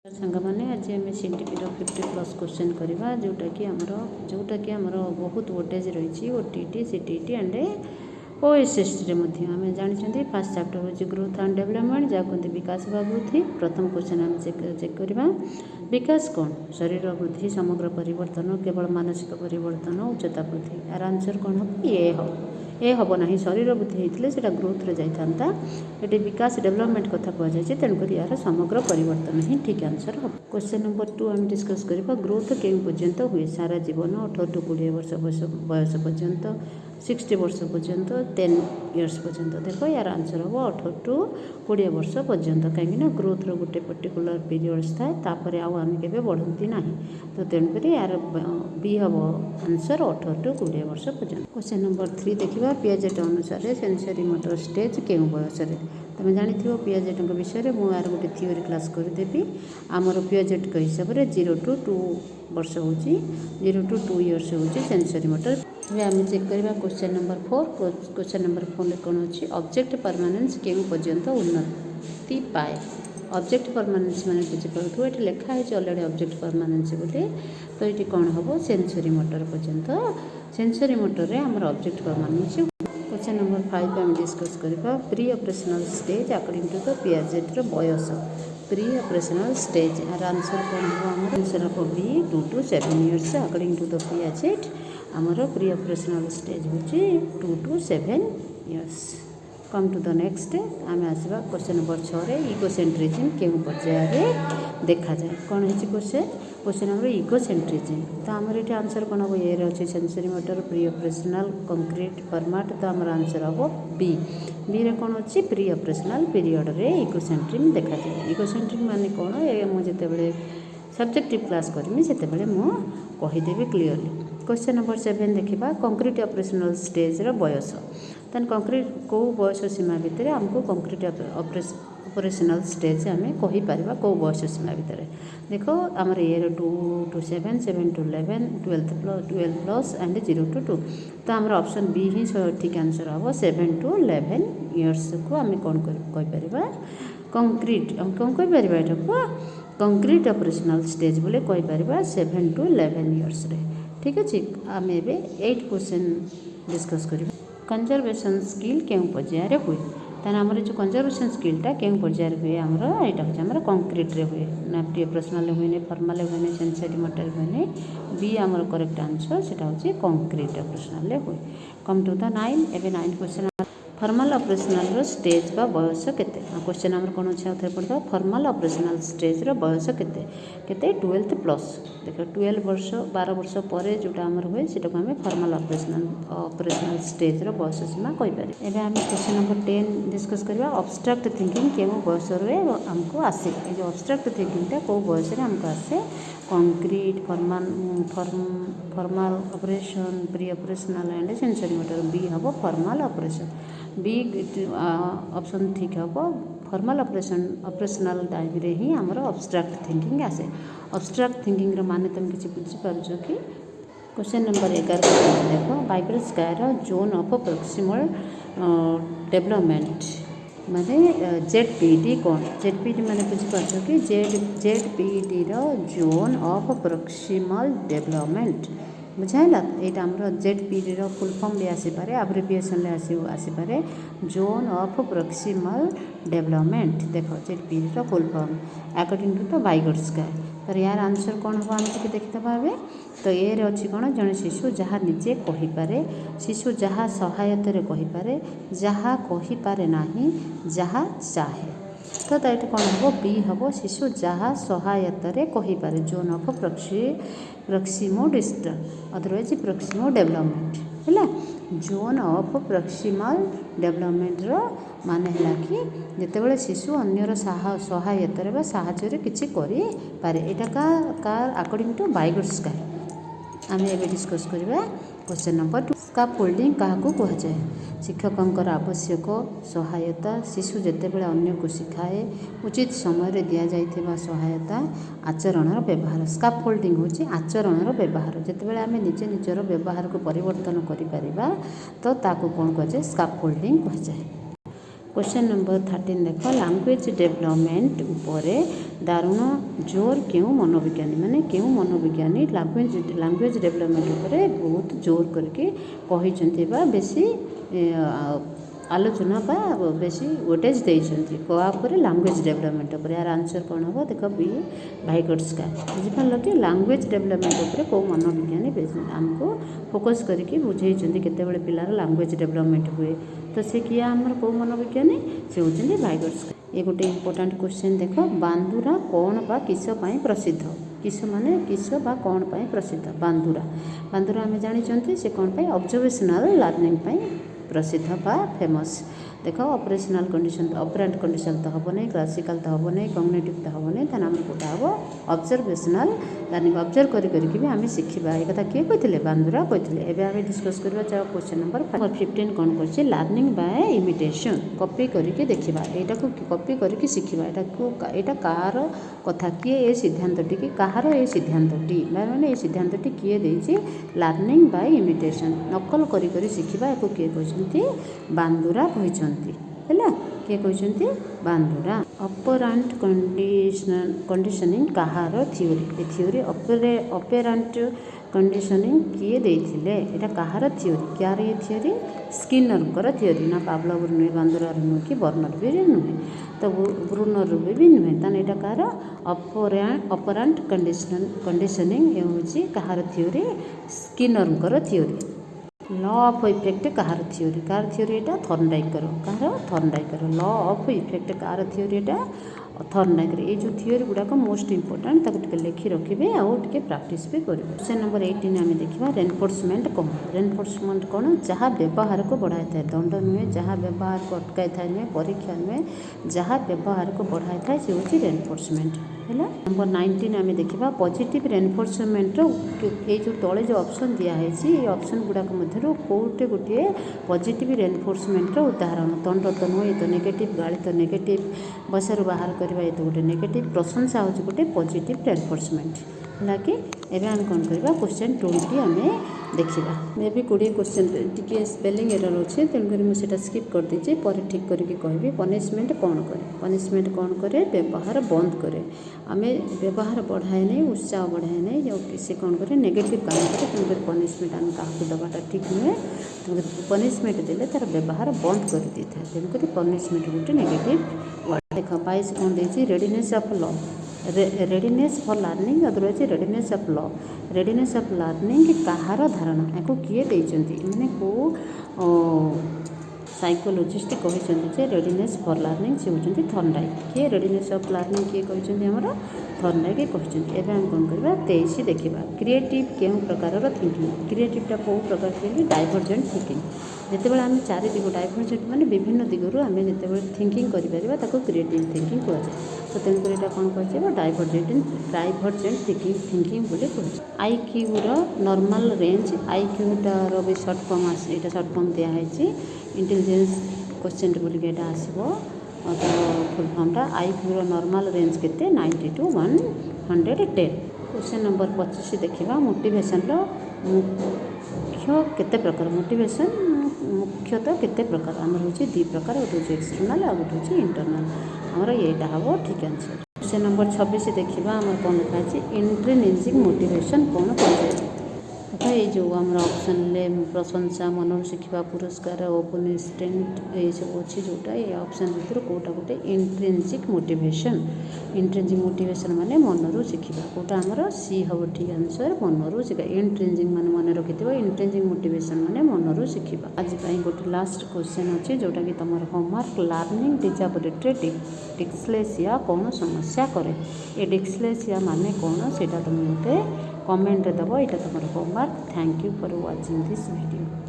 सांग मैंने आज आम सीडीपी 50+ क्वेश्चन करवा जोटा कि आमर बहुत वोल्टेज रही ओटीटी सीटीटी एंड ओएसएसटी आम जानते फास्ट चैप्टर हूँ ग्रोथ एंड डेवलपमेंट जहाँ कहते विकास व वृद्धि। प्रथम क्वेश्चन आम चेक करवा विकास कौन शरीर वृद्धि समग्र परिवर्तन केवल मानसिक परिवर्तन उच्चता वृद्धि यार आंसर कौन हम ए हम ना शरीर वृद्धि होता है ग्रोथ रे जाता ये विकास डेवलपमेंट कथा कहुई तेणुक यार समग्र परिवर्तन ही ठीक आंसर हम। क्वेश्चन नंबर 2 आम डिस्कस करवा ग्रोथ के पर्यंत हुए सारा जीवन 18 टू 20 वर्ष बयस पर्यंत 60 वर्ष पर्यंत 10 इयर्स पर्यंत देख यार आंसर हम 18 टू 20 वर्ष पर्यंत कहीं ग्रोथ रो गोटे पर्टिकुलर पीरियड्स थाए आम के बढ़ती ना तो तेणुक यार बी हम आंसर 18 टू 20 वर्ष पर्यंत। क्वेश्चन नंबर 3 देखा पियाजेट अनुसार सेंसरी मोटर स्टेज के बयस तुम जानी पियाजेट विषय में यार गोटे थ्योरी क्लास करदेवी आमर पियाजेट हिसाब से 0 टू 2 वर्ष हो 0 टू 2 इयर्स हो सेंसरी मोटर। आम चेक करवा क्वेश्चन नंबर 4 क्वेश्चन नंबर 4 कौन अच्छी ऑब्जेक्ट परमानेंस के पर्यंत उन्नति पाए ऑब्जेक्ट परमानेंस मैंने बुझीपे ये लिखाई अलरेडी ऑब्जेक्ट परमानेंस बोली तो ये कौन हम सेंसरी मोटर पर्यंत सेंसरी मोटर आमर ऑब्जेक्ट परमानेंस। क्वेश्चन नंबर 5 आम डिस्कस करवा pre operational stage according to the Piaget बयस प्री ऑपरेशनल स्टेज यार आंसर कौन हम आंसर हम B 2 to 7 years according to the Piaget आमर प्री ऑपरेशनल स्टेज हूँ 2 to 7 years. Come to the next आम आसवा क्वेश्चन नंबर 6 इगोसेंट्रिज्म के पर्यायर देखा जाए कौन है क्वेश्चन नंबर इगोसेंट्रिज्म तो आमर ये आंसर कौन हम ए अच्छे sensory motor pre operational concrete format तो आमर आंसर हम बी रे कौन अच्छी प्री ऑपरेशनल पीरियड रे इगोसेंट्रिज्म देखा जाए इगोसेंट्रिज्म माने कौन मुझे जिते सब्जेक्टिव क्लास करी से कहीदेवी क्लीयरली। क्वेश्चन नंबर 7 देखा कंक्रीट ऑपरेशनल स्टेज बयस तेन कंक्रीट कौ बयस सीमा भितर आमको कंक्रीट ऑपरेशनल स्टेज आम कहीपर कौ बयस सीमा भितर देख आमर ए 2 to 7 7 to 11 12 plus and 0 to 2 तो आमर ऑप्शन बी ही ठीक आंसर हम 7 टू 11 इयर्स को आम कौन कहीपर कंक्रीट आम कौन कहीपर यहाँ कंक्रीट ऑपरेशनल स्टेज बोले कहीपर 7 टू 11 इयर्स रे ठीक अच्छे। आम ए 8 क्वेश्चन डिस्कस कर कंजर्वेशन स्किल के पर्यायर हुए ताने आमर जो कंजर्वेशन स्किलटा के पर्यायर हुए आमर यहाँ हूँ आमर कंक्रीट रे हुए ना प्री ऑपरेशनल हुए फॉर्मल हुए सेंसरी मोटर हुए बी आमर करेक्ट आंसर से हूँ कंक्रीट ऑपरेशनल हुए। कम टू द 9 एवं 9 क्वेश्चन फॉर्मल ऑपरेशनल स्टेज बा बयस केते क्वेश्चन आमर कौन अच्छे आउे पढ़ा फॉर्मल ऑपरेशनल स्टेज बयस केते 12 प्लस देख 12 वर्ष 12 वर्ष पर जोटा आमर हुए से आम फॉर्मल ऑपरेशनल स्टेज बयस सीमा कहीपर। एवं आम क्वेश्चन नंबर 10 डिस्कस करवा अब्स्ट्रैक्ट थिंकिंग के बयस आमको आसे ये जो अब्स्ट्रैक्ट थिंकिंगटा कौ बयस आमको आसे concrete formal operation pre operational and sensory motor B हम फॉर्मल ऑपरेशन बी ऑप्शन ठीक हम फॉर्मल ऑपरेशनल टाइम रे ही आमर अब्स्ट्रैक्ट थिंकिंग आसे अब्स्ट्रैक्ट थिंकिंग माने तुम किसी बुझीपार कि क्वेश्चन नंबर 11 देख बाइबल स्कायर जोन ऑफ प्रोक्सिमल डेवलपमेंट माने जेडपीडी कौन जेडपीडी माने बुझीपार कि ZPD zone of proximal development बुझाला यहाँ आमर जेडपीडी फुल फॉर्म भी आसीपे एब्रिविएशन आसीपे जोन ऑफ प्रोक्सिमल डेवलपमेंट देख ZPD full form according to the बाइबल स्कायर तो यार आंसर कौन हम आम देखीदे तो ये अच्छी कौन जड़े शिशु जहाँ निजे कहीपे शिशु जहाँ सहायत कहीपे जहाँ कहीपे ना जहाँ चाहे तो ये कौन हम बी हम शिशु जहाँ सहायत कहीपे zone of proximal distance otherwise proximal development है जोन ऑफ प्रोक्सिमल डेवलपमेंट माने है कि जितेबाला शिशु अन्यर सहायत साहाय्य किसी करे यहाँ का अकॉर्डिंग टू बाइबल स्कायर आम ए डिस्कस करवा क्वेश्चन नंबर 2 स्काफोल्डिंग क्या कहुए शिक्षकों आवश्यक सहायता शिशु जितेबाला अन्य को शिखाए उचित समय दि जाइथिबा सहायता आचरण व्यवहार स्काफोल्डिंग हूँ आचरण व्यवहार जितेबाला आम निजे निजर व्यवहार को परिवर्तन करिपरिबा तो ताकू कौन कहुए स्काफोल्डिंग कहुए। क्वेश्चन नंबर 13 देख लैंग्वेज डेवलपमेंट उपरे दारुण जोर क्यों मनोविज्ञानी माने क्यों मनोविज्ञानी लैंग्वेज डेवलपमेंट उपरे बहुत जोर करके कही बेसी आलोचना बा बेसी वेटेज देइछन्ति कोआपर लैंग्वेज डेवलपमेंट उपर यार आंसर कौन हम देख बी भाइगोट्स्का बुझिपार कि लैंग्वेज डेवलपमेंट उपर कौ मनोविज्ञानी आमको फोकस करके बुझे केतबेले पिलार लैंग्वेज डेवलपमेंट हुए तो से किया आमर कौ मनोविज्ञानी से होचन्ति भाइगोट्स्का। ये गोटे इंपोर्टेंट क्वेश्चन देख बांदुरा कौन बा किस पाई प्रसिद्ध किस माने किस बा कौन पाई प्रसिद्ध बांदुरा बांदुरा आम जानी से कौन पाई ऑब्जर्वेशनल लर्निंग पाई प्रसिद्ध बा फेमस देख ऑपरेशनल कंडीशन ऑपरेंट कंडीशन तो हम नहीं क्लासिकल तो हम नहीं कॉग्निटिव तो हम नहीं तेना आम गोटा हम ऑब्जर्वेशनल लर्निंग ऑब्जर्व करी भी आम शिखा ये कथा किए कहते बांदुरा कहते एवं आम डिस्कस करवा क्वेश्चन नंबर 15 कौन कर लर्निंग बाय इमिटेशन कॉपी करके देखा यहाँ को कॉपी करके शिखा यहाँ कार कथा किए ये सिद्धांतटी कि कहार ये सिद्धांतटी मैंने ये सिद्धांतटी किए देछि लर्निंग बाय इमिटेशन नकल करी शिखा या किए कहते बांदुरा कहते है किए कहते बांदुरा। ऑपरेंट कंडीशनिंग कहार थ्योरी थ्योरी ऑपरेंट कंडीशनिंग किए देथिले एटा कहार थ्योरी क्यार ये थ्योरी स्किनर थ्योरी ना पावलोवर नुहे बांदुरा नुहे कि बर्नर भी नुहे तो ब्रूनर भी नुहे तान एटा कहार ऑपरेंट कंडीशनिंग ये हूँ कहार theory Skinner theory. Law of effect कहार थ्योरी एटा थर्नडाइकर कहार थर्नडाइकर लॉ ऑफ इफेक्ट कहार थ्योरी एटा थर्नडाइकर ये जो थ्योरी गुड़ाक मोस्ट इंपोर्टेंट ताको लिखि रखिए आउ टे प्राक्टिस भी करेंगे। क्वेश्चन नंबर 18 आम देखा रेनफोर्समेंट कौन रेनफोर्समेंट कौन जहाँ व्यवहार को बढ़ाई था दंड नुहे जहाँ व्यवहार को अटकाई था नुहे परीक्षा नुहे जहाँ व्यवहार को बढ़ाई था से हूँ रेनफोर्समेंट है। नंबर 19 आम देखा पॉजिटिव रेनफोर्समेंट ये जो तले जो ऑप्शन दिखाई ये ऑप्शन गुड़ाक मध्य कौटे गोटे पॉजिटिव रेनफोर्समेंट उदाहरण दंड तो नुहे तो नेगेटिव गाड़ी तो नेगेटिव बसर बाहर करवा ये तो गोटे नेगेटिव प्रशंसा हूँ गोटे पॉजिटिव रेनफोर्समेंट है कि एवं आम कौन करवा क्वेश्चन 20 आम देखा मे भी 20 क्वेश्चन टी स्पेलिंग एरर अच्छे तेणुक मुझे स्किप कर दीजिए पर ठीक करके कहबी पनिशमेंट कौन करे पनिशमेंट कौन करे व्यवहार बंद करे आम व्यवहार बढ़ाए नहीं उत्साह बढ़ाए नहीं जो किसी कौन करे नेगेटिव काम करे तेणुक पनिशमेंट आम क्या दबाटा ठीक नुहे तेणुक पनिशमेंट देले तार व्यवहार बंद कर दी था तेणुक पनिशमेंट गोटे नेगेटिव वर्ड देख 22 कौन देती readiness of law readiness for learning otherwise readiness of law readiness of learning कहार धारणा या किए देइचंती माने को साइकोलोजिस्ट कहते रेडीनेस फॉर लर्निंग से होती थर्नडाइक किए रेडीनेस ऑफ लर्निंग किए कहते आमर थर्नडाइक कहते एवं आम कौन करवा 23 देखा क्रिएटिव क्यों प्रकार थिंकिंग क्रिएटिवटा कौ प्रकार थिंकिंग डाइभर्जेंट थिंकिंग जितेबाला आम चारि दिग डाइभर्जेंट माने विभिन्न दिगरू आम जिते थिंकिंग कर क्रिएटिव थिंकिंग कहुए तो तेणुक यहाँ कौन कह डाइभर्जेंट थिंकिंग बोली कहे। आईक्यूर नॉर्मल रेंज आईक्यूटार भी सर्ट फॉर्म यहाँ सर्ट फॉर्म दिखाई इंटेलिजेंस क्वेश्चन बोलिक यहाँ आसो तो फुल फॉर्मटा आईक्यूर नॉर्मल रेंज के 90 to 110। क्वेश्चन नंबर 25 देखा मोटिवेशन मुख्य केते प्रकार मोटिवेशन मुख्यतः केते प्रकार आमर हूँ 2 प्रकार गोटे हूँ एक्सटर्नाल आ गोटे हूँ इंटरनाल आमर यहाँ हम ठीक आंसर। क्वेश्चन नंबर 26 देखा आम कौन लिखाई इंट्रिंसिक मोटिवेशन कौन कह देखा ये जो आम ऑप्शन प्रशंसा मन शिखा पुरस्कार ओपनिस्टेंट ये सब अच्छी जोटा ये ऑप्शन भर कौटा गोटे इंट्रिंसिक मोटिवेशन माने मनरू शिखा कौटा आमर सी हम ठीक आंसर मनरू शिखा इंट्रिंसिक मान मन रखि इंट्रिंसिक मोटिवेशन माने मनरू शिखा। आज गोटे लास्ट क्वेश्चन अच्छे जोटा कि तुम होमवर्क लर्निंग डिसेबिलिटी डिस्लेक्सिया कौन समस्या करे ये डिस्लेक्सिया माने कौन से तुम गोटे कमेंट दब यहाँ तुम homework. Thank you for watching this video.